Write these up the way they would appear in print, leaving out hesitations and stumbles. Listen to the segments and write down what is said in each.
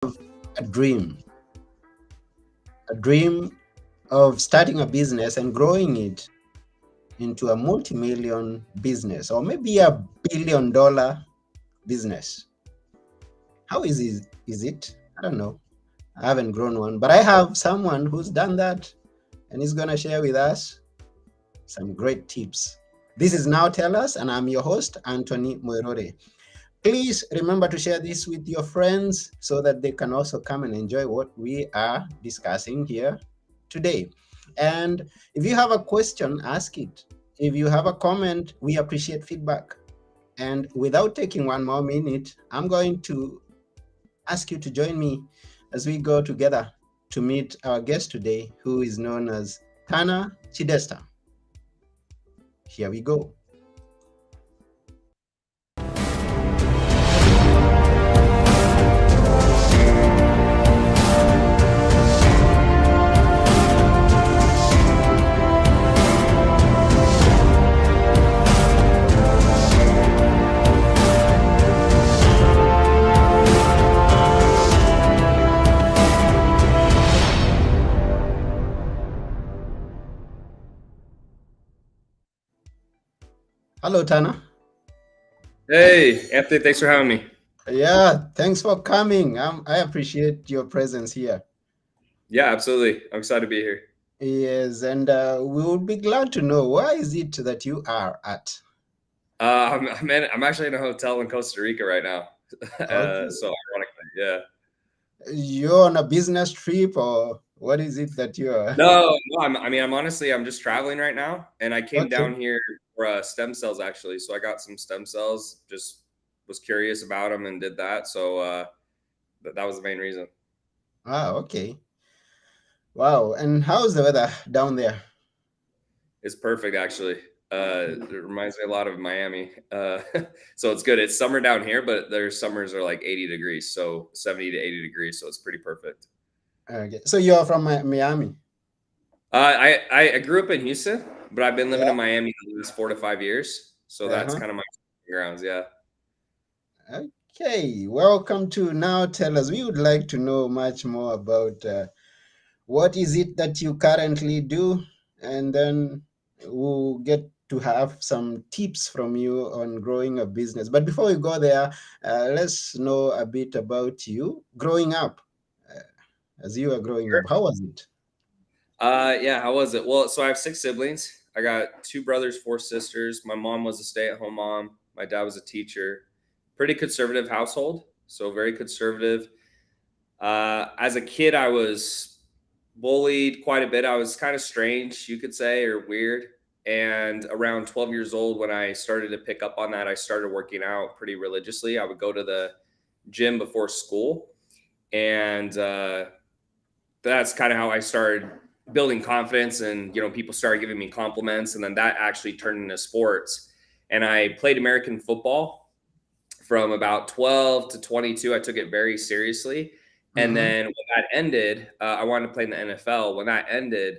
a dream, a dream of starting a business and growing it into a multi-million business or maybe a $1 billion business. How is it? I don't know. I haven't grown one, but I have someone who's done that and he's going to share with us some great tips. This is Now Tell Us, and I'm your host, Anthony Moirore. Please remember to share this with your friends so that they can also come and enjoy what we are discussing here today. And if you have a question, ask it. If you have a comment, we appreciate feedback. And without taking one more minute, I'm going to ask you to join me as we go together to meet our guest today, who is known as Tana Chidester. Here we go. Hello, Tana. Hey, Anthony, thanks for having me. Yeah, thanks for coming. I appreciate your presence here. Yeah, absolutely. I'm excited to be here. Yes, and we would be glad to know where is it that you are at? I'm actually in a hotel in Costa Rica right now. Okay. So ironically, yeah. You're on a business trip, or what is it that you are? No, I'm just traveling right now, and I came Okay. down here for stem cells actually. So I got some stem cells. Just was curious about them and did that. So that was the main reason. Ah, okay. Wow. And how's the weather down there? It's perfect actually. It reminds me a lot of Miami. So it's good. It's summer down here, but their summers are like 80 degrees, so 70 to 80 degrees. So it's pretty perfect. Okay. So you're from Miami? I grew up in Houston, but I've been living Yeah. in Miami the last 4 to 5 years. So that's Uh-huh. kind of my grounds. Yeah. Okay. Welcome to Now Tell Us. We would like to know much more about what is it that you currently do, and then we'll get to have some tips from you on growing a business. But before we go there, let's know a bit about you growing up. uh, as you were growing up, how was it? Yeah. How was it? Well, so I have six siblings. I got two brothers, four sisters. My mom was a stay-at-home mom. My dad was a teacher. Pretty conservative household. So very conservative. As a kid, I was bullied quite a bit. I was kind of strange, you could say, or weird. And around 12 years old, when I started to pick up on that, I started working out pretty religiously. I would go to the gym before school. And that's kind of how I started building confidence. And, people started giving me compliments. And then that actually turned into sports. And I played American football from about 12 to 22. I took it very seriously. And Mm-hmm. then when that ended, I wanted to play in the NFL. When that ended,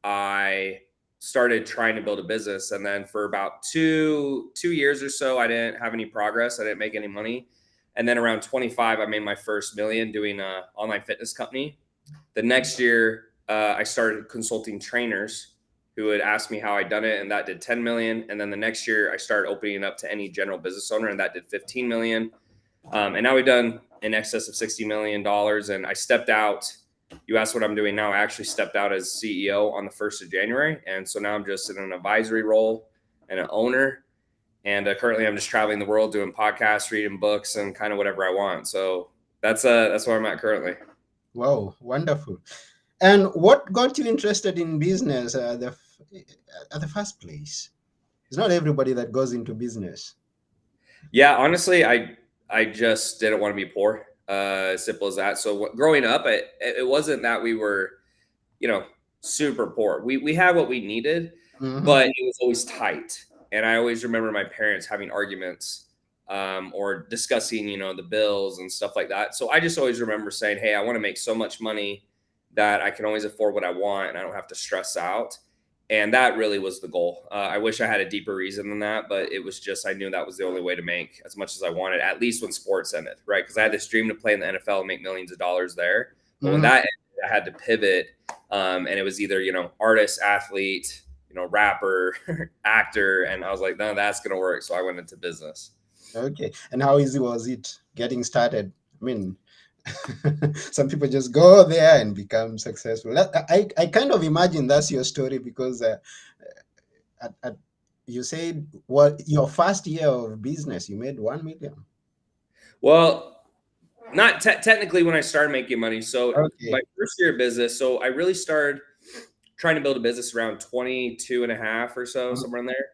I started trying to build a business. And then for about two years or so, I didn't have any progress. I didn't make any money. And then around 25, I made my first million doing an online fitness company. The next year, I started consulting trainers who would ask me how I'd done it, and that did 10 million. And then the next year, I started opening it up to any general business owner, and that did 15 million. And now we've done in excess of $60 million. And I stepped out. You asked what I'm doing now. I actually stepped out as CEO on the 1st of January, and so now I'm just in an advisory role and an owner. And currently, I'm just traveling the world doing podcasts, reading books, and kind of whatever I want. So that's where I'm at currently. Wow, wonderful. And what got you interested in business at the first place? It's not everybody that goes into business. Yeah, honestly, I just didn't want to be poor. As simple as that. So growing up, it wasn't that we were, you know, super poor. We had what we needed, Mm-hmm. but it was always tight. And I always remember my parents having arguments, or discussing, the bills and stuff like that. So I just always remember saying, "Hey, I want to make so much money that I can always afford what I want and I don't have to stress out." And that really was the goal. I wish I had a deeper reason than that, but it was just, I knew that was the only way to make as much as I wanted, at least when sports ended, right? Because I had this dream to play in the NFL and make millions of dollars there. But when Mhm. that ended, I had to pivot. And it was either, artist, athlete, rapper, actor. And I was like, none of that's going to work. So I went into business. Okay. And how easy was it getting started? I mean, some people just go there and become successful. I kind of imagine that's your story because at, you said what your first year of business, you made 1 million. Well, not technically when I started making money. So my Okay. first year of business, so I really started trying to build a business around 22 and a half or so, Mhm. somewhere in there.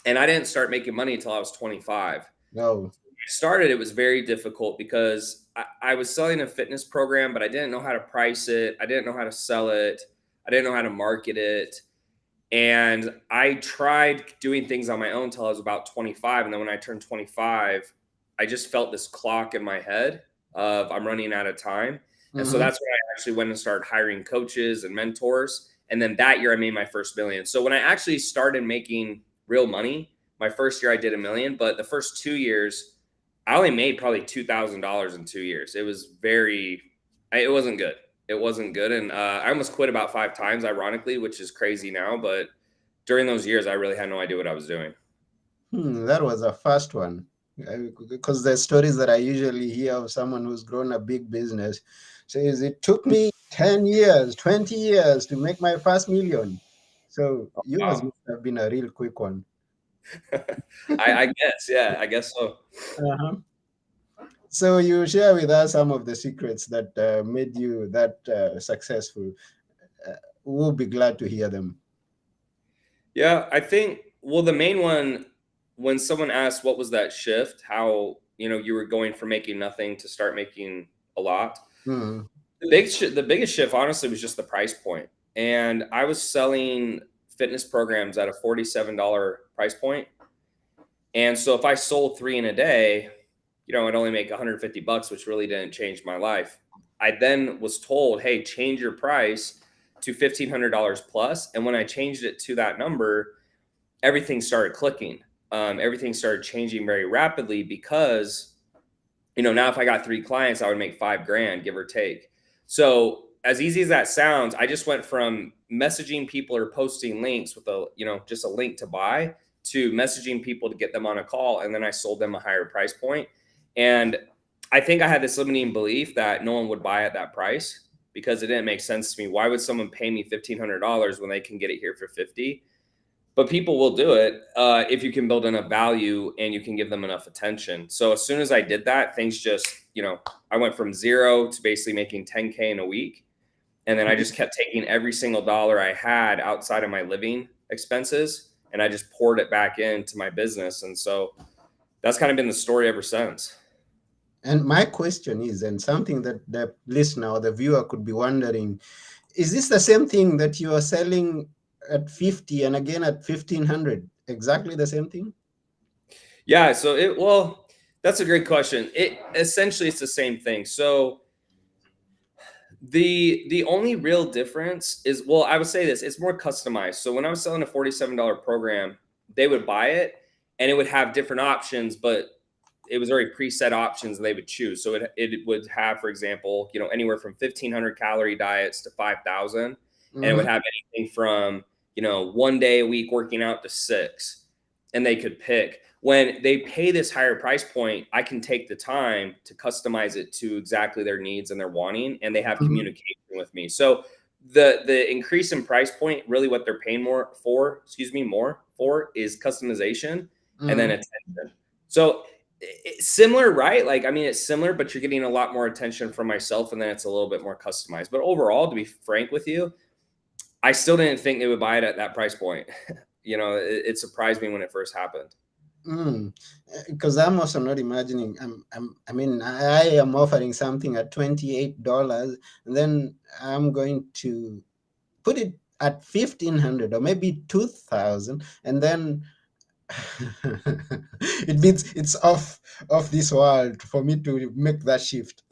And I didn't start making money until I was 25. No. I started, it was very difficult because I was selling a fitness program, but I didn't know how to price it. I didn't know how to sell it. I didn't know how to market it. And I tried doing things on my own until I was about 25. And then when I turned 25, I just felt this clock in my head of I'm running out of time. And so Hmm. that's when I actually went and started hiring coaches and mentors. And then that year I made my first million. So when I actually started making real money, my first year I did a million, but the first 2 years, I only made probably $2,000 in 2 years. It wasn't good. It wasn't good. And I almost quit about 5 times, ironically, which is crazy now. But during those years, I really had no idea what I was doing. That was a first one. Because the stories that I usually hear of someone who's grown a big business says it took me 10 years, 20 years to make my first million. So yours Wow. must have been a real quick one. I guess. Yeah, I guess so. Uh-huh. So you share with us some of the secrets that made you that successful. Uh, we'll be glad to hear them. Yeah, I think, well, the main one, when someone asks what was that shift, how, you were going from making nothing to start making a lot. Mm, The biggest shift, honestly, was just the price point. And I was selling fitness programs at a $47 price point. And so if I sold three in a day, I'd only make 150 bucks, which really didn't change my life. I then was told, hey, change your price to $1,500 plus. And when I changed it to that number, everything started clicking. Everything started changing very rapidly because, now if I got 3 clients, I would make 5 grand, give or take. So as easy as that sounds, I just went from messaging people or posting links with just a link to buy to messaging people to get them on a call. And then I sold them a higher price point. And I think I had this limiting belief that no one would buy at that price because it didn't make sense to me. Why would someone pay me $1,500 when they can get it here for 50? But people will do it if you can build enough value and you can give them enough attention. So as soon as I did that, things just, I went from zero to basically making 10K in a week. And then I just kept taking every single dollar I had outside of my living expenses and I just poured it back into my business. And so that's kind of been the story ever since. and my question is, and something that the listener or the viewer could be wondering, is this the same thing that you are selling at 50 and again at 1500? Exactly the same thing? Yeah. Well, that's a great question. It's the same thing. So the only real difference is, well, I would say this, it's more customized. So when I was selling a $47 program, they would buy it and it would have different options, but it was already preset options they would choose. So it would have, for example, anywhere from 1,500 calorie diets to 5,000, and it would Hmm. have anything from 1 day a week working out to 6, and they could pick. When they pay this higher price point, I can take the time to customize it to exactly their needs and their wanting, and they have Hmm. communication with me. So the increase in price point, really what they're paying more for is customization and then Hmm. attention. So it's similar, right? Like, I mean, it's similar, but you're getting a lot more attention from myself, and then it's a little bit more customized. But overall, to be frank with you, I still didn't think they would buy it at that price point. It surprised me when it first happened. Mm. Because I'm also not imagining. I mean, I am offering something at $28, and then I'm going to put it at 1500 or maybe 2000, and then it means it's off this world for me to make that shift.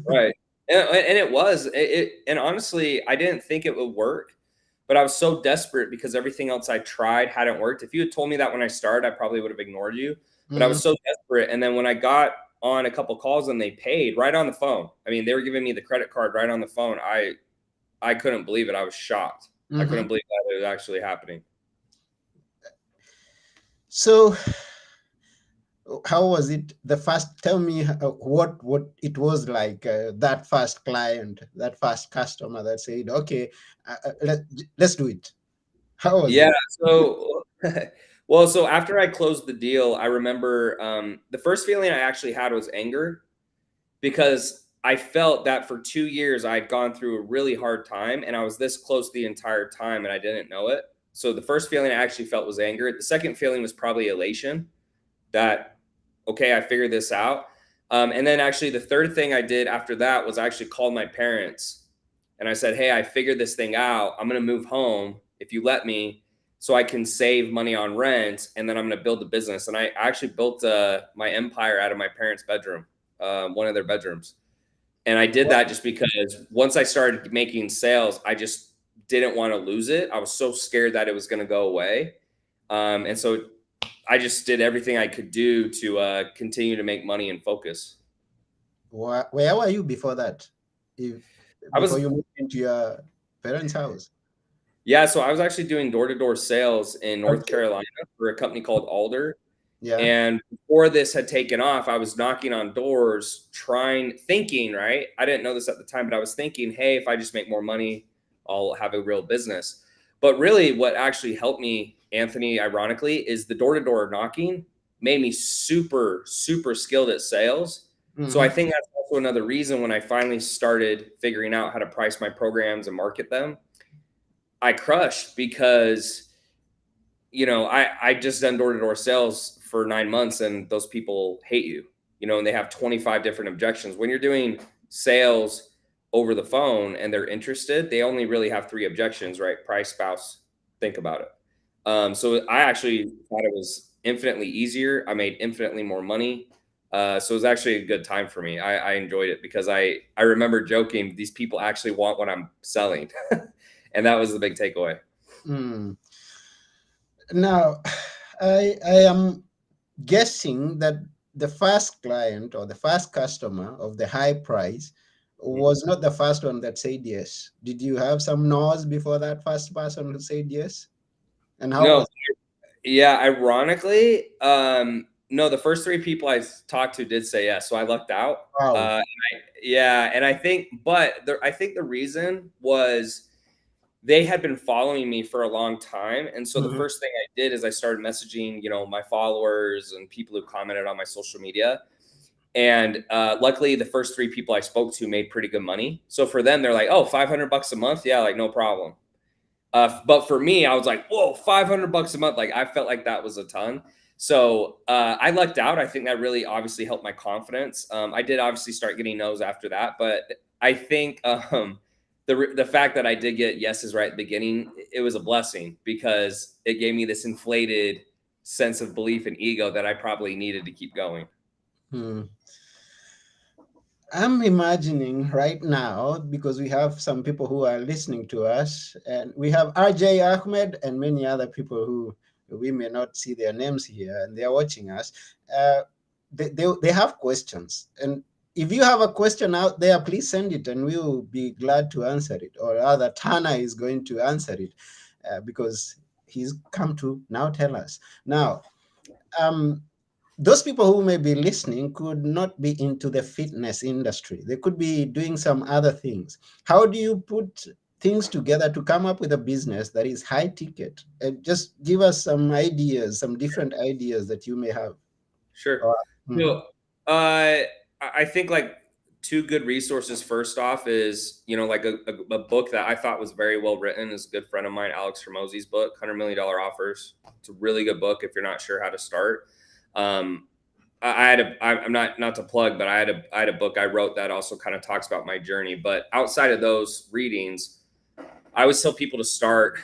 Right. And it was, and honestly, I didn't think it would work, but I was so desperate because everything else I tried hadn't worked. If you had told me that when I started, I probably would have ignored you, but I was so desperate. And then when I got on a couple calls and they paid right on the phone, I mean, they were giving me the credit card right on the phone. I couldn't believe it. I was shocked. I couldn't believe that it was actually happening. So how was it the first, tell me what it was like, that first client, that first customer that said, okay, let's do it. How was Yeah. it? So, well, so after I closed the deal, I remember the first feeling I actually had was anger, because I felt that for 2 years I'd gone through a really hard time and I was this close the entire time and I didn't know it. So the first feeling I actually felt was anger. The second feeling was probably elation that, okay, I figured this out. And then actually the third thing I did after that was I actually called my parents and I said, hey, I figured this thing out. I'm going to move home if you let me, so I can save money on rent. And then I'm going to build a business. And I actually built my empire out of my parents' bedroom, one of their bedrooms. And I did that just because once I started making sales, I just didn't want to lose it. I was so scared that it was going to go away. And so I just did everything I could do to continue to make money and focus. Where were you before that? If I before was, you moved into your parents' house? yeah, so I was actually doing door-to-door sales in North Okay. Carolina for a company called Alder. Yeah. And before this had taken off, I was knocking on doors, thinking, right? I didn't know this at the time, but I was thinking, hey, if I just make more money, I'll have a real business. But really, what actually helped me, Anthony, ironically, is the door to door knocking made me super, super skilled at sales. So I think that's also another reason when I finally started figuring out how to price my programs and market them, I crushed because I just done door to door sales for 9 months and those people hate you, and they have 25 different objections. When you're doing sales over the phone and they're interested, they only really have 3 objections, right? Price, spouse, think about it. So I actually thought it was infinitely easier. I made infinitely more money. So it was actually a good time for me. I enjoyed it because I remember joking, these people actually want what I'm selling. And that was the big takeaway. Mm. Now, I am guessing that the first client or the first customer of the high price was not the first one that said yes. Did you have some no's before that first person who said yes? And how No, was yeah, ironically, no, the first 3 people I talked to did say yes, so I lucked out. wow? Yeah, and I think, I think the reason was they had been following me for a long time, and so the Mhm. first thing I did is I started messaging, my followers and people who commented on my social media. And luckily, the first 3 people I spoke to made pretty good money. So for them, they're like, "Oh, $500 a month, yeah, like no problem." But for me, I was like, whoa, $500 a month. Like I felt like that was a ton. So I lucked out. I think that really obviously helped my confidence. I did obviously start getting no's after that, but I think the fact that I did get yeses right at the beginning, it was a blessing because it gave me this inflated sense of belief and ego that I probably needed to keep going. Hmm. I'm imagining right now, because we have some people who are listening to us, and we have RJ Ahmed and many other people who we may not see their names here, and they are watching us. Uh, they have questions. And if you have a question out there, please send it and we will be glad to answer it. Or rather, Tana is going to answer it because he's come to now tell us. Now, um, those people who may be listening could not be into the fitness industry. They could be doing some other things. How do you put things together to come up with a business that is high ticket? Just give us some ideas, some different ideas that you may have. Sure. Mhm. So, I think like 2 good resources. First off, is like a book that I thought was very well written is a good friend of mine, Alex Hermosi's book, $100 Million Offers. It's a really good book if you're not sure how to start. Um, I'm not to plug, but I had a book I wrote that also kind of talks about my journey. But outside of those readings, I always tell people to start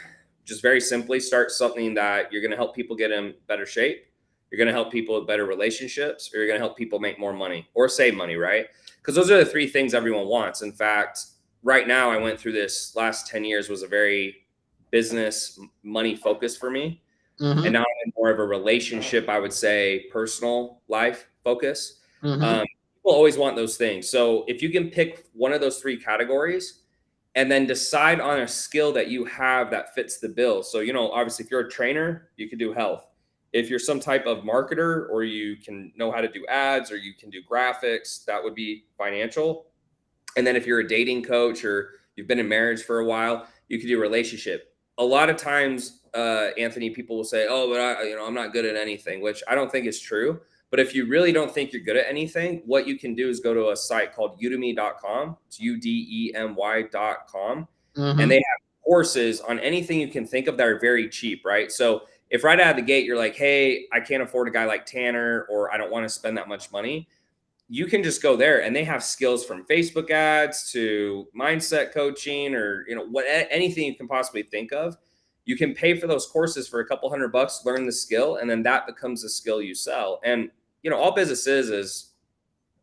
just very simply start something that you're going to help people get in better shape. You're going to help people with better relationships, or you're going to help people make more money or save money, right? Because those are the 3 things everyone wants. In fact, right now, I went through this last 10 years was a very business money focus for me. And Mm-hmm. now I'm in more of a relationship, I would say, personal life focus. Mm-hmm. Um, People always want those things. So if you can pick one of those three categories and then decide on a skill that you have that fits the bill. So, obviously, if you're a trainer, you can do health. If you're some type of marketer, or you can know how to do ads, or you can do graphics, that would be financial. And then if you're a dating coach, or you've been in marriage for a while, you can do relationship. A lot of times, Anthony, people will say, "Oh, but I'm not good at anything," which I don't think is true. But if you really don't think you're good at anything, what you can do is go to a site called udemy.com. It's udemy.com. And they Mm-hmm. have courses on anything you can think of that are very cheap, right? So if right out of the gate you're like, "Hey, I can't afford a guy like Tanner," or "I don't want to spend that much money," you can just go there and they have skills from Facebook ads to mindset coaching, or what, anything you can possibly think of. You can pay for those courses for a couple $100, learn the skill, and then that becomes a skill you sell. And all business is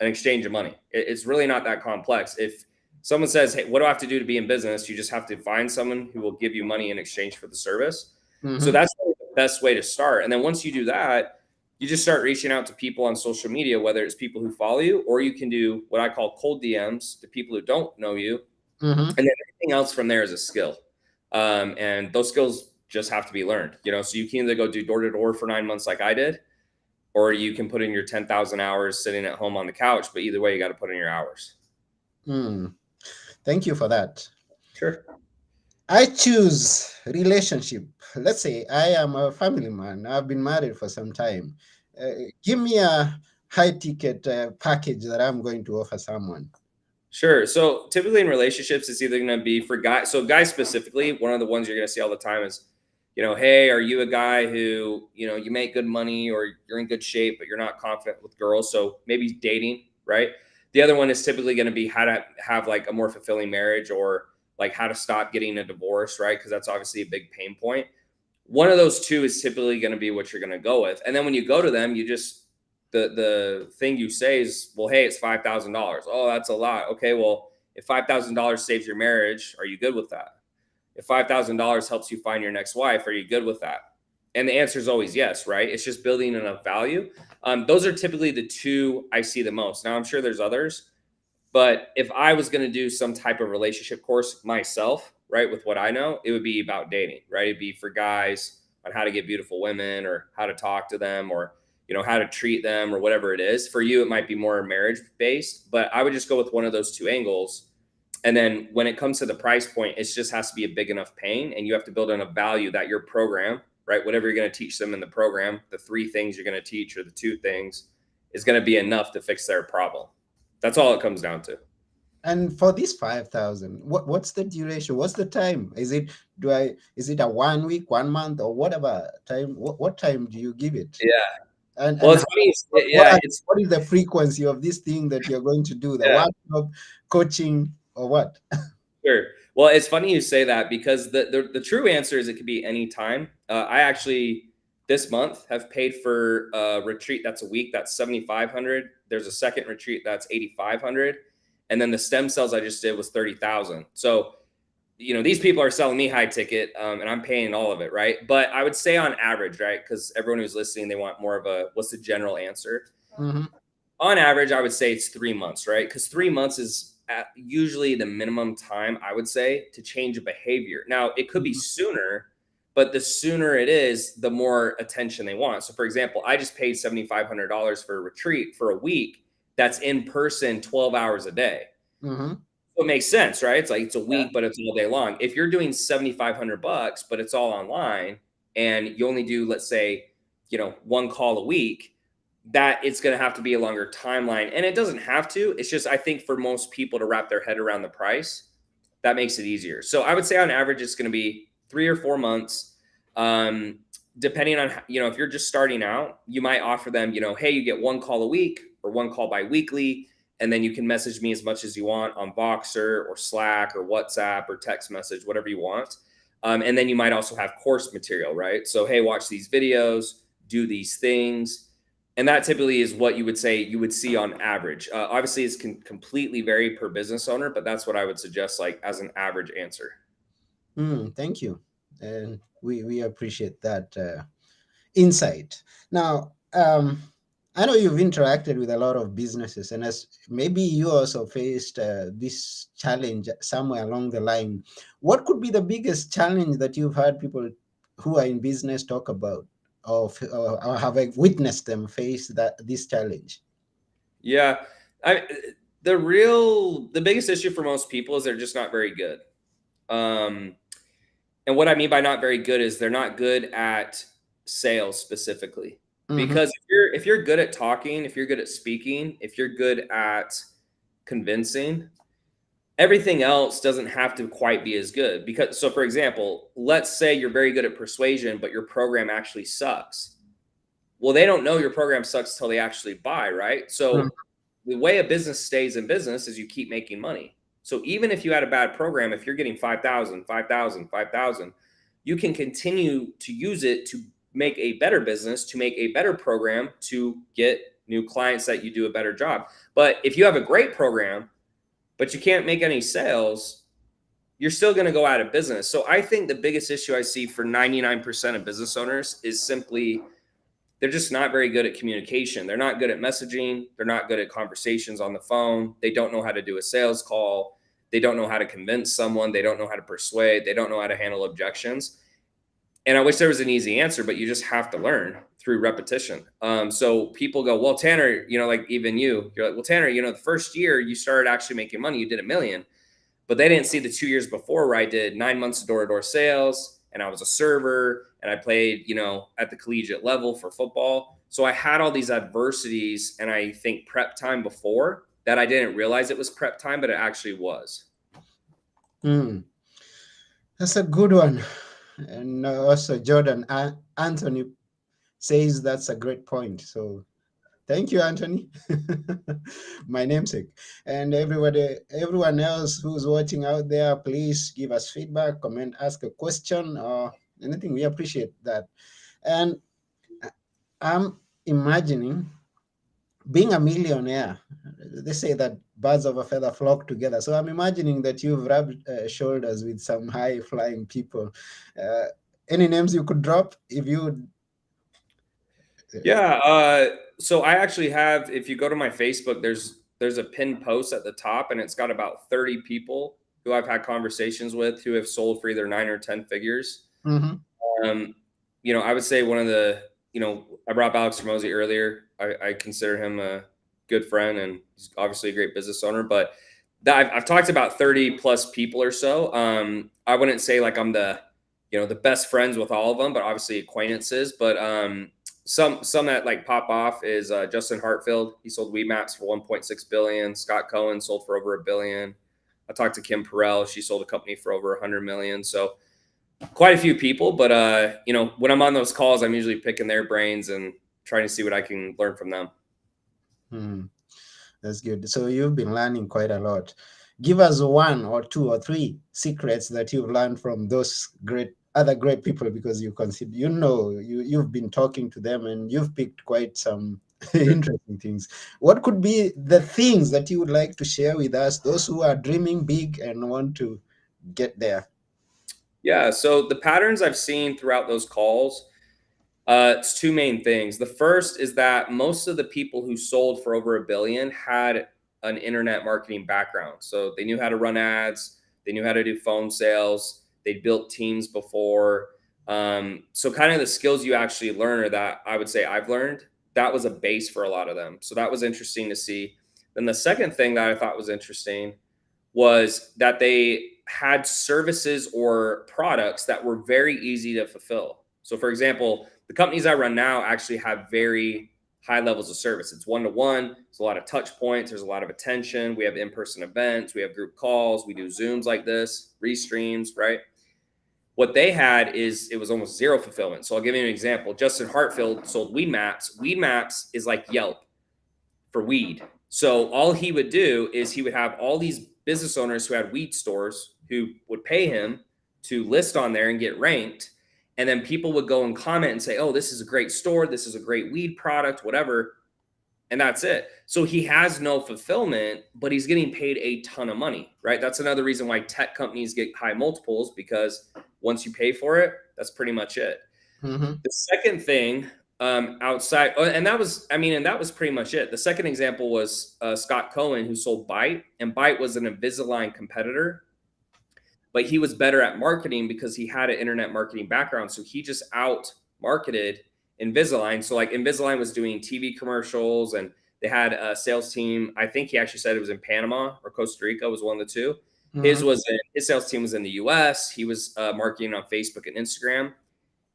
an exchange of money. It's really not that complex. If someone says, "Hey, what do I have to do to be in business?" You just have to find someone who will give you money in exchange for the service. So Mm-hmm. that's really the best way to start. And then once you do that, you just start reaching out to people on social media, whether it's people who follow you, or you can do what I call cold DMs to people who don't know you. Mm-hmm. And then everything else from there is a skill. And those skills just have to be learned, so you can either go do door to door for 9 months like I did, or you can put in your 10,000 hours sitting at home on the couch. But either way, you got to put in your hours. Mm. Thank you for that. Sure. I choose relationship. Let's say I am a family man. I've been married for some time. Give me a high ticket package that I'm going to offer someone. Sure. So typically in relationships, it's either going to be for guys. So guys specifically, one of the ones you're going to see all the time is, "Hey, are you a guy who, you make good money, or you're in good shape, but you're not confident with girls?" So maybe dating, right? The other one is typically going to be how to have like a more fulfilling marriage, or like how to stop getting a divorce, right? Because that's obviously a big pain point. One of those two is typically going to be what you're going to go with. And then when you go to them, you just, the thing you say is, "Well, hey, it's $5,000. Oh, that's a lot. Okay, well, if $5,000 saves your marriage, are you good with that? If $5,000 helps you find your next wife, are you good with that?" And the answer is always yes, right? It's just building enough value. Those are typically the two I see the most. Now, I'm sure there's others, but if I was going to do some type of relationship course myself, right, with what I know, it would be about dating, right? It'd be for guys on how to get beautiful women, or how to talk to them, or how to treat them, or whatever it is. For you, it might be more marriage based, but I would just go with one of those two angles. And then when it comes to the price point, it just has to be a big enough pain, and you have to build enough value that your program, right, whatever you're going to teach them in the program, the three things you're going to teach, or the two things, is going to be enough to fix their problem. That's all it comes down to. And for this 5,000, what's the duration? What's the time? Is it a 1 week, 1 month, or whatever time? What time do you give it? Yeah. Well, And it's funny. what, Yeah, it's what is the frequency of this thing that you're going to do? The yeah, workshop, coaching, or what? sure. Well, it's funny you say that, because the true answer is it could be any time. I actually this month have paid for a retreat that's a week, that's 7,500. There's a second retreat that's 8,500, and then the stem cells I just did was 30,000. So these people are selling me high ticket, and I'm paying all of it, right? But I would say on average, right, because everyone who's listening, they want more of a what's the general answer. Mm-hmm. On average, I would say it's 3 months, right? Because 3 months is usually the minimum time, I would say, to change a behavior. Now, it could be Mm-hmm. sooner, but the sooner it is, the more attention they want. So, for example, I just paid $7,500 for a retreat for a week that's in person 12 hours a day. Mm-hmm. So it makes sense, right? It's like it's a Yeah. week, but it's all day long. If you're doing $7,500, but it's all online, and you only do, let's say, one call a week, that it's going to have to be a longer timeline. And it doesn't have to. It's just, I think, for most people to wrap their head around the price, that makes it easier. So I would say on average, it's going to be 3 or 4 months. Um, Depending on, if you're just starting out, you might offer them, hey, you get one call a week, or one call bi-weekly, and then you can message me as much as you want on Voxer or Slack or WhatsApp or text message, whatever you want. And then you might also have course material, right? So, hey, watch these videos, do these things. And that typically is what you would say you would see on average. Obviously, it's completely vary per business owner, but that's what I would suggest, like, as an average answer. Thank you. and we appreciate that insight. Now, I know you've interacted with a lot of businesses, and as maybe you also faced this challenge somewhere along the line. What could be the biggest challenge that you've heard people who are in business talk about, or have witnessed them face this challenge? Yeah. I the biggest issue for most people is they're just not very good. Um, and what I mean by not very good is they're not good at sales specifically. Mm-hmm. Because if you're good at talking, if you're good at speaking, if you're good at convincing, everything else doesn't have to quite be as good. Because so for example, let's say you're very good at persuasion, but your program actually sucks. Well, they don't know your program sucks till they actually buy, right? So the way a business stays in business is you keep making money. So even if you had a bad program, if you're getting 5,000, 5,000, 5,000, you can continue to use it to make a better business, to make a better program, to get new clients that you do a better job. But if you have a great program, but you can't make any sales, you're still going to go out of business. So I think the biggest issue I see for 99% of business owners is simply they're just not very good at communication. They're not good at messaging. They're not good at conversations on the phone. They don't know how to do a sales call. They don't know how to convince someone. They don't know how to persuade. They don't know how to handle objections. And I wish there was an easy answer, but you just have to learn through repetition. So people go, well, Tanner, like even you're like, well, Tanner, the first year you started actually making money, you did 1 million. But they didn't see the 2 years before where I did 9 months of door-to-door sales and I was a server and I played, at the collegiate level for football. So I had all these adversities and I think prep time before that I didn't realize it was prep time, but it actually was. Mm. That's a good one. And also, Jordan, Anthony says that's a great point. So thank you, Anthony, my namesake. And everyone else who's watching out there, please give us feedback, comment, ask a question, or anything. We appreciate that. And I'm imagining being a millionaire. They say that birds of a feather flock together. So I'm imagining that you've rubbed shoulders with some high flying people. Uh, any names you could drop if you? Yeah. So I actually have, if you go to my Facebook, there's a pinned post at the top and it's got about 30 people who I've had conversations with who have sold for either 9 or 10 figures. Mhm. Um, I would say one of the, I brought up Alex Ramosi earlier. I consider him a good friend and he's obviously a great business owner, but I've talked about 30 plus people or so. I wouldn't say like I'm the best friends with all of them, but obviously acquaintances. But some that like pop off is Justin Hartfield. He sold Weed Maps for 1.6 billion. Scott Cohen sold for over $1 billion. I talked to Kim Perrell. She sold a company for over 100 million. So quite a few people, but when I'm on those calls, I'm usually picking their brains and trying to see what I can learn from them. That's good. So you've been learning quite a lot. Give us one or two or three secrets that you've learned from those other great people, because you've been talking to them and you've picked quite some interesting things. What could be the things that you would like to share with us, those who are dreaming big and want to get there? Yeah. So the patterns I've seen throughout those calls, it's two main things. The first is that most of the people who sold for over $1 billion had an internet marketing background. So they knew how to run ads, they knew how to do phone sales, they built teams before. So kind of the skills you actually learn, or that I would say I've learned, that was a base for a lot of them. So that was interesting to see. Then the second thing that I thought was interesting was that they had services or products that were very easy to fulfill. So, for example, the companies I run now actually have very high levels of service. It's one-to-one. There's a lot of touch points. There's a lot of attention. We have in-person events. We have group calls. We do Zooms like this, restreams, right? What they had is it was almost zero fulfillment. So I'll give you an example. Justin Hartfield sold Weed Maps. Weed Maps is like Yelp for weed. So all he would do is he would have all these business owners who had weed stores who would pay him to list on there and get ranked. And then people would go and comment and say, oh, this is a great store. This is a great weed product, whatever. And that's it. So he has no fulfillment, but he's getting paid a ton of money, right? That's another reason why tech companies get high multiples, because once you pay for it, that's pretty much it. Mm-hmm. The second thing, outside, and that was, and that was pretty much it. The second example was Scott Cohen, who sold Byte, and Byte was an Invisalign competitor, but he was better at marketing because he had an internet marketing background. So he just out marketed Invisalign. So like Invisalign was doing TV commercials, and they had a sales team. I think he actually said it was in Panama or Costa Rica, was one of the two. Mm-hmm. His sales team was in the US. He was marketing on Facebook and Instagram.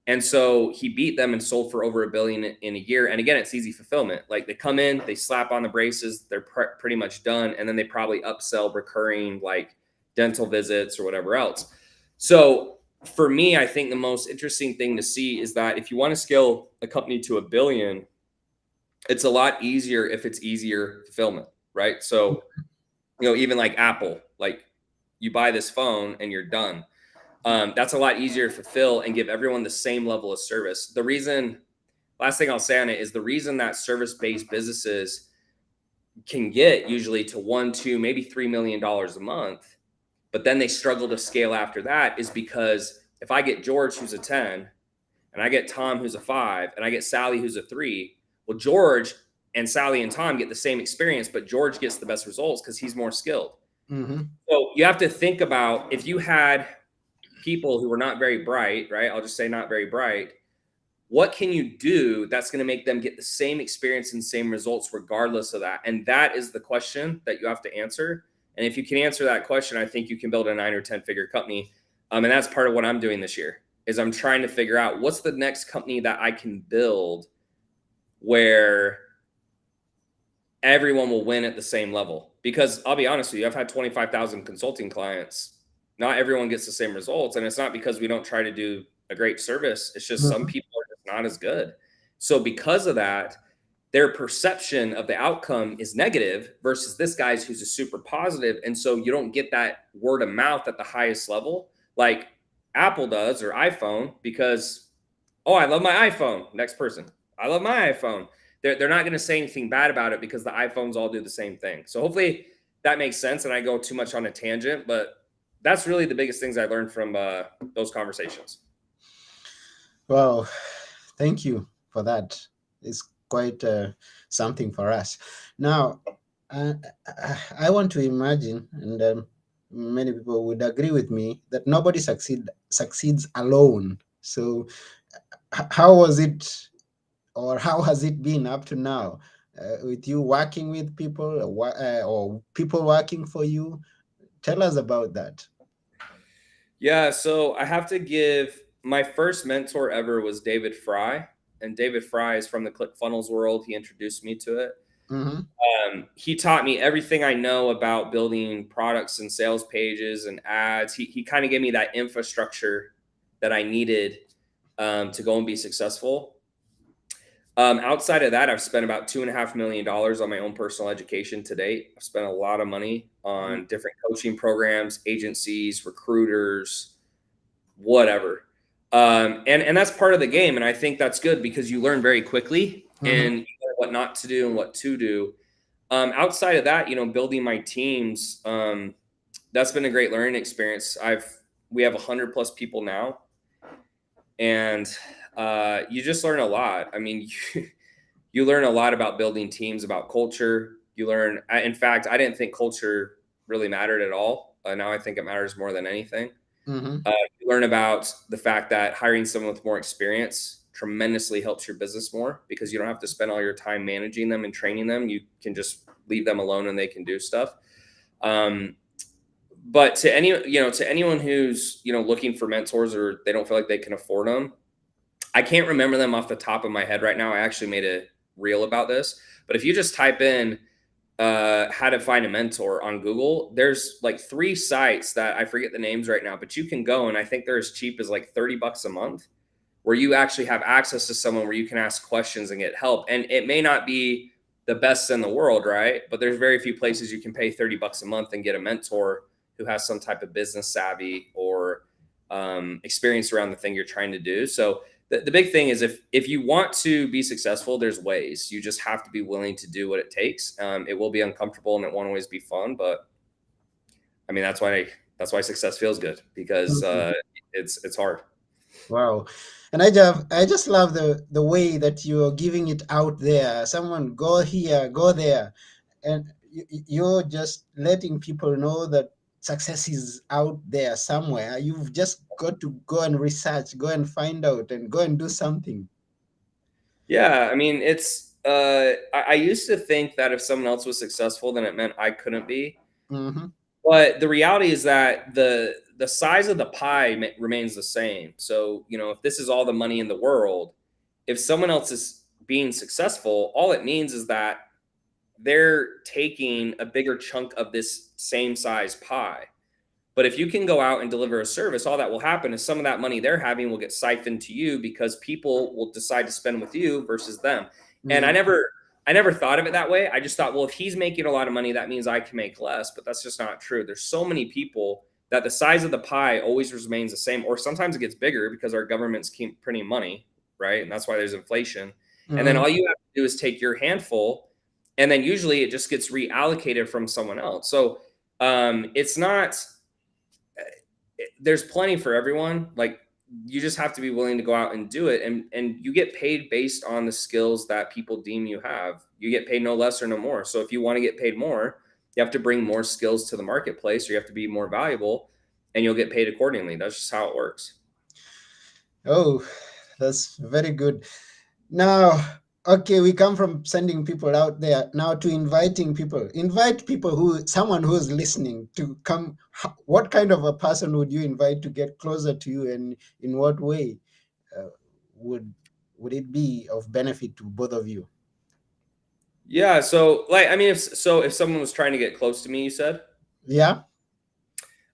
And so he beat them and sold for over $1 billion in a year. And again, it's easy fulfillment. Like they come in, they slap on the braces, they're pretty much done. And then they probably upsell recurring like dental visits or whatever else. So for me, I think the most interesting thing to see is that if you want to scale a company to $1 billion, it's a lot easier if it's easier fulfillment, right? So, even like Apple, like you buy this phone and you're done. That's a lot easier to fulfill and give everyone the same level of service. Last thing I'll say on it is the reason that service-based businesses can get usually to $1, 2, maybe $3 million a month, but then they struggle to scale after that is because if I get George, who's a 10, and I get Tom, who's a 5, and I get Sally, who's a 3, well, George and Sally and Tom get the same experience, but George gets the best results because he's more skilled. Mm-hmm. So you have to think about if you had people who were not very bright, right? I'll just say not very bright. What can you do that's going to make them get the same experience and same results regardless of that? And that is the question that you have to answer. And if you can answer that question, I think you can build a 9 or 10 figure company. And that's part of what I'm doing this year is I'm trying to figure out what's the next company that I can build where everyone will win at the same level. Because I'll be honest with you, I've had 25,000 consulting clients. Not everyone gets the same results. And it's not because we don't try to do a great service. It's just some people are just not as good. So because of that, their perception of the outcome is negative versus this guy's who's a super positive. And so you don't get that word of mouth at the highest level like Apple does or iPhone because, oh, I love my iPhone. Next person. I love my iPhone. They're not going to say anything bad about it because the iPhones all do the same thing. So hopefully that makes sense. And I go too much on a tangent, but that's really the biggest things I learned from those conversations. Wow, thank you for that. It's quite something for us. Now, I want to imagine, and many people would agree with me, that nobody succeeds alone. So, how was it, or how has it been up to now, with you working with people, or people working for you? Tell us about that. Yeah, so I have to give my first mentor ever was David Fry, and David Fry is from the ClickFunnels world. He introduced me to it. Mm-hmm. He taught me everything I know about building products and sales pages and ads. He kind of gave me that infrastructure that I needed to go and be successful. Outside of that, I've spent about $2.5 million on my own personal education to date. I've spent a lot of money on different coaching programs, agencies, recruiters, whatever. And that's part of the game. And I think that's good because you learn very quickly and you know what not to do and what to do. Outside of that, building my teams, that's been a great learning experience. We have 100+ people now, and you just learn a lot. I mean, you learn a lot about building teams, about culture. In fact, I didn't think culture really mattered at all. Now I think it matters more than anything. You learn about the fact that hiring someone with more experience tremendously helps your business more because you don't have to spend all your time managing them and training them. You can just leave them alone and they can do stuff. But to anyone who's, looking for mentors or they don't feel like they can afford them, I can't remember them off the top of my head right now. I actually made a reel about this, but if you just type in how to find a mentor on Google, there's like 3 sites that I forget the names right now, but you can go and I think they're as cheap as like $30 a month where you actually have access to someone where you can ask questions and get help. And it may not be the best in the world, right? But there's very few places you can pay $30 a month and get a mentor who has some type of business savvy or experience around the thing you're trying to do. So the big thing is if you want to be successful, there's ways. You just have to be willing to do what it takes. It will be uncomfortable and it won't always be fun, but I mean, that's why success feels good because it's hard. Wow. And I just love the way that you're giving it out there. Someone go here, go there. And you're just letting people know that success is out there somewhere. You've just got to go and research, go and find out, and go and do something. Yeah, I mean, I used to think that if someone else was successful, then it meant I couldn't be. Mm-hmm. But the reality is that the size of the pie remains the same. So, if this is all the money in the world, if someone else is being successful, all it means is that they're taking a bigger chunk of this same size pie. But if you can go out and deliver a service, all that will happen is some of that money they're having will get siphoned to you because people will decide to spend with you versus them. And I Mm-hmm. never I never thought of it that way. I just thought, well, if he's making a lot of money, that means I can make less. But that's just not true. There's so many people that the size of the pie always remains the same, or sometimes it gets bigger because our governments keep printing money, right? And that's why there's inflation. And then Mm-hmm. all you have to do is take your handful, and then usually it just gets reallocated from someone else. So it's not there's plenty for everyone. Like, you just have to be willing to go out and do it, and you get paid based on the skills that people deem you have. You get paid no less or no more. So if you want to get paid more, you have to bring more skills to the marketplace, or you have to be more valuable, and you'll get paid accordingly. That's just how it works. Oh, that's very good. Now, okay, we come from sending people out there now to inviting people. Invite people someone who's listening to come. What kind of a person would you invite to get closer to you, and in what way uh, would would it be of benefit to both of you? Yeah, so, like, I mean, if someone was trying to get close to me, you said. Yeah.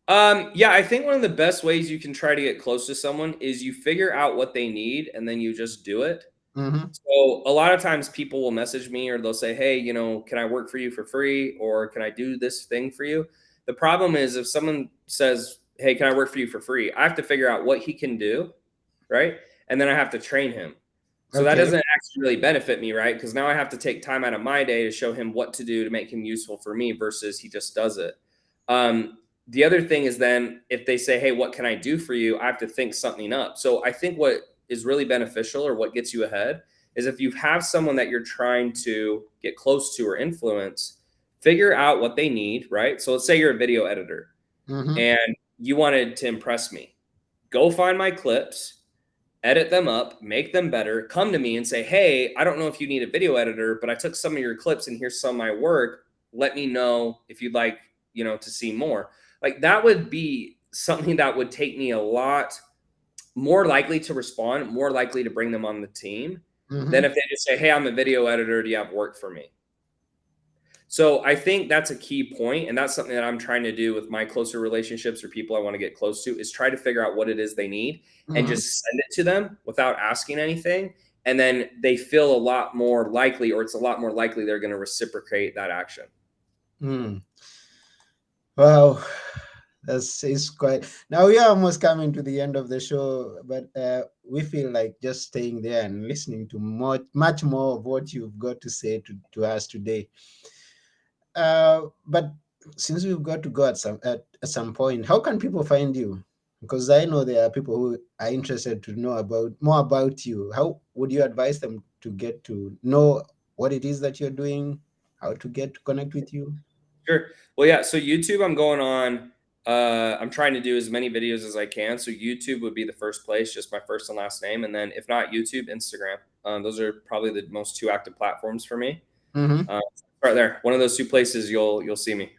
Yeah, I think one of the best ways you can try to get close to someone is you figure out what they need and then you just do it. Mm-hmm. So a lot of times people will message me, or they'll say, "Hey, can I work for you for free, or can I do this thing for you?" The problem is, if someone says, "Hey, can I work for you for free?" I have to figure out what he can do, right? And then I have to train him. So that Okay. doesn't actually really benefit me, right? Because now I have to take time out of my day to show him what to do to make him useful for me versus he just does it. The other thing is, then if they say, "Hey, what can I do for you?" I have to think something up. So I think what is really beneficial, or what gets you ahead, is if you have someone that you're trying to get close to or influence, figure out what they need, right? So let's say you're a video editor Mm-hmm. and you wanted to impress me. Go find my clips, edit them up, make them better, come to me and say, "Hey, I don't know if you need a video editor, but I took some of your clips and here's some of my work. Let me know if you'd like, to see more." Like, that would be something that would take me a lot more likely to respond, more likely to bring them on the team than Mm-hmm. if they just say, "Hey, I'm a video editor. Do you have work for me?" So I think that's a key point, and that's something that I'm trying to do with my closer relationships, or people I want to get close to, is try to figure out what it is they need and Mm-hmm. just send it to them without asking anything. And then they feel a lot more likely, or it's a lot more likely they're going to reciprocate that action. Mm. Wow, that's is quite. Now we are almost coming to the end of the show, but we feel like just staying there and listening to much more of what you've got to say to us today. But since we've got to go at some point, how can people find you? Because I know there are people who are interested to know about more about you. How would you advise them to get to know what it is that you're doing, how to get to connect with you? Sure. Well, yeah. So YouTube, I'm going on. I'm trying to do as many videos as I can. So YouTube would be the first place, just my first and last name, and then if not YouTube, Instagram. Those are probably the most two active platforms for me. Mm-hmm. Uh, right there, one of those two places you'll see me.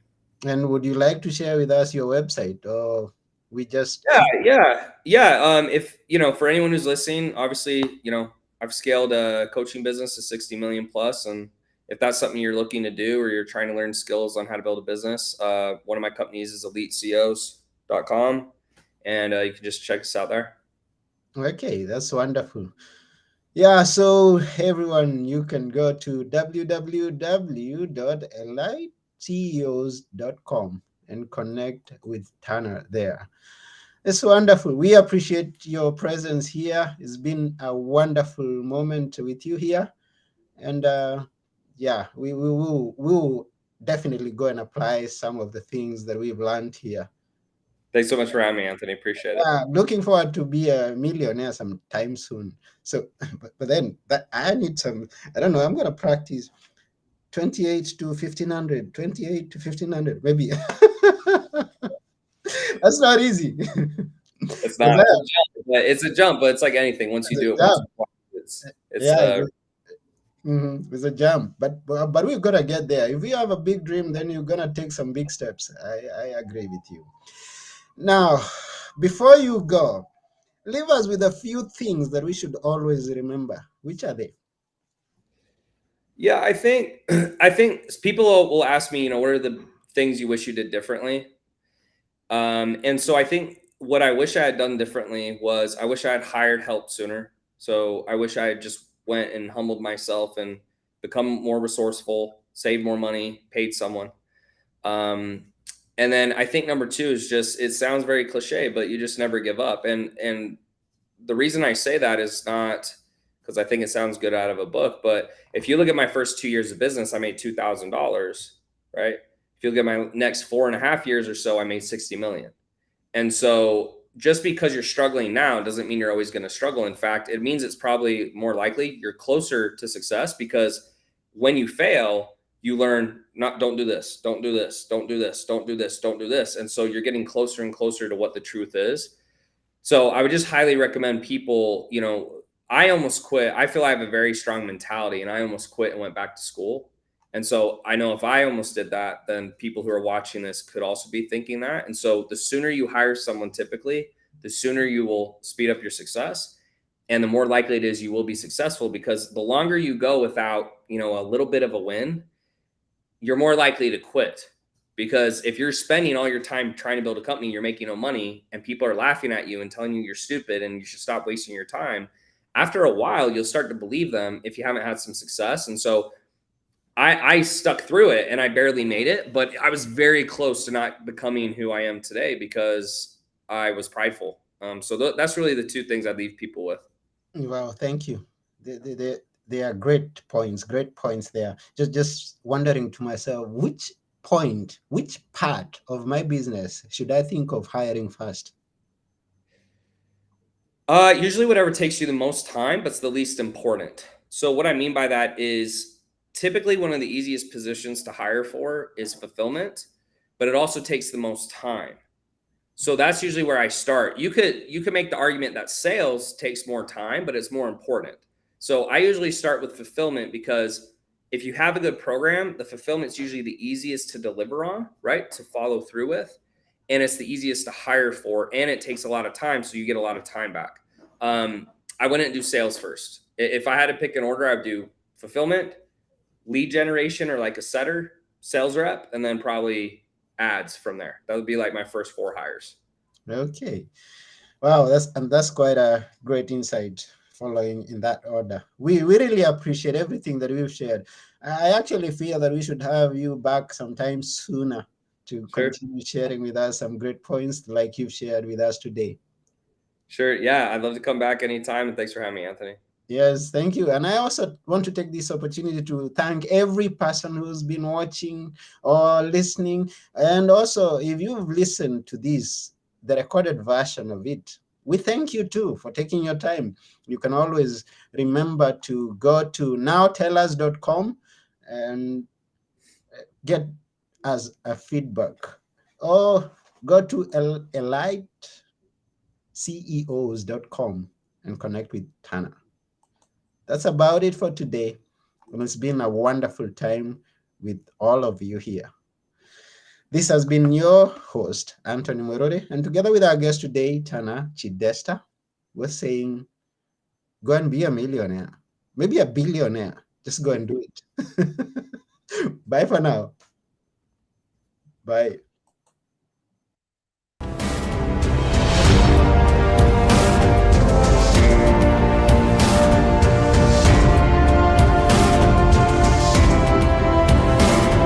And would you like to share with us your website, or we just Yeah, keep? yeah. If for anyone who's listening, obviously, I've scaled a coaching business to 60 million plus, and if that's something you're looking to do, or you're trying to learn skills on how to build a business, one of my companies is elitecos.com, and you can just check us out there. Okay, that's wonderful. Yeah, so everyone, you can go to www.eliteceos.com and connect with Tanner there. It's wonderful. We appreciate your presence here. It's been a wonderful moment with you here. And yeah, we will definitely go and apply some of the things that we've learned here. Thanks so much for having me, Anthony. Appreciate it. Looking forward to be a millionaire sometime soon. So, but then that I need some. I don't know. I'm gonna practice 28 to 1500, 28 to 1500, maybe. That's not easy. It's Because not. It's a jump. It's a jump, but it's like anything. Once you it's a do it once job. or twice, it's Yeah, it's a jump. But we're gonna get there. If you have a big dream, then you're gonna take some big steps. I agree with you. Now, before you go, leave us with a few things that we should always remember. Which are they? yeah. I think people will ask me, what are the things you wish you did differently? And so I think what I wish I had done differently was I wish I had hired help sooner. So I wish I had just went and humbled myself and become more resourceful, saved more money, paid someone. Um, and then I think number two is just it sounds very cliche, but you just never give up. And the reason I say that is not because I think it sounds good out of a book, but if you look at my first 2 years of business, I made $2,000, right? If you look at my next 4.5 years or so, I made 60 million. And so just because you're struggling now doesn't mean you're always going to struggle. In fact, it means it's probably more likely you're closer to success because when you fail, you learn not don't do this, don't do this, don't do this, don't do this, don't do this. And so you're getting closer and closer to what the truth is. So I would just highly recommend people, I almost quit. I feel I have a very strong mentality and I almost quit and went back to school. And so I know if I almost did that, then people who are watching this could also be thinking that. And so the sooner you hire someone, typically, the sooner you will speed up your success. And the more likely it is you will be successful because the longer you go without, a little bit of a win, you're more likely to quit. Because if you're spending all your time trying to build a company, you're making no money, and people are laughing at you and telling you you're stupid and you should stop wasting your time, after a while, you'll start to believe them if you haven't had some success. And so I stuck through it and I barely made it, but I was very close to not becoming who I am today because I was prideful. So that's really the two things I leave people with. Wow, thank you. They are great points there. Just wondering to myself, which part of my business should I think of hiring first? Usually whatever takes you the most time, but it's the least important. So what I mean by that is typically one of the easiest positions to hire for is fulfillment, but it also takes the most time. So that's usually where I start. You could make the argument that sales takes more time, but it's more important. So I usually start with fulfillment because if you have a good program, the fulfillment's usually the easiest to deliver on, right? To follow through with, and it's the easiest to hire for, and it takes a lot of time, so you get a lot of time back. Um, I wouldn't do sales first. If I had to pick an order, I'd do fulfillment, lead generation, or like a setter, sales rep, and then probably ads from there. That would be like my first four hires. Okay. Wow, that's quite a great insight following in that order. We really appreciate everything that we've shared. I actually feel that we should have you back sometime sooner to Sure. continue sharing with us some great points like you've shared with us today. Sure. Yeah. I'd love to come back anytime. And thanks for having me, Anthony. Yes, thank you. And I also want to take this opportunity to thank every person who's been watching or listening. And also, if you've listened to this, the recorded version of it, we thank you too for taking your time. You can always remember to go to nowtellus.com and get us a feedback. Or go to eliteCEOs.com and connect with Tana. That's about it for today. And it's been a wonderful time with all of you here. This has been your host, Anthony Morore, and together with our guest today, Tana Chidester, we're saying, go and be a millionaire, maybe a billionaire. Just go and do it. Bye for now. Bye.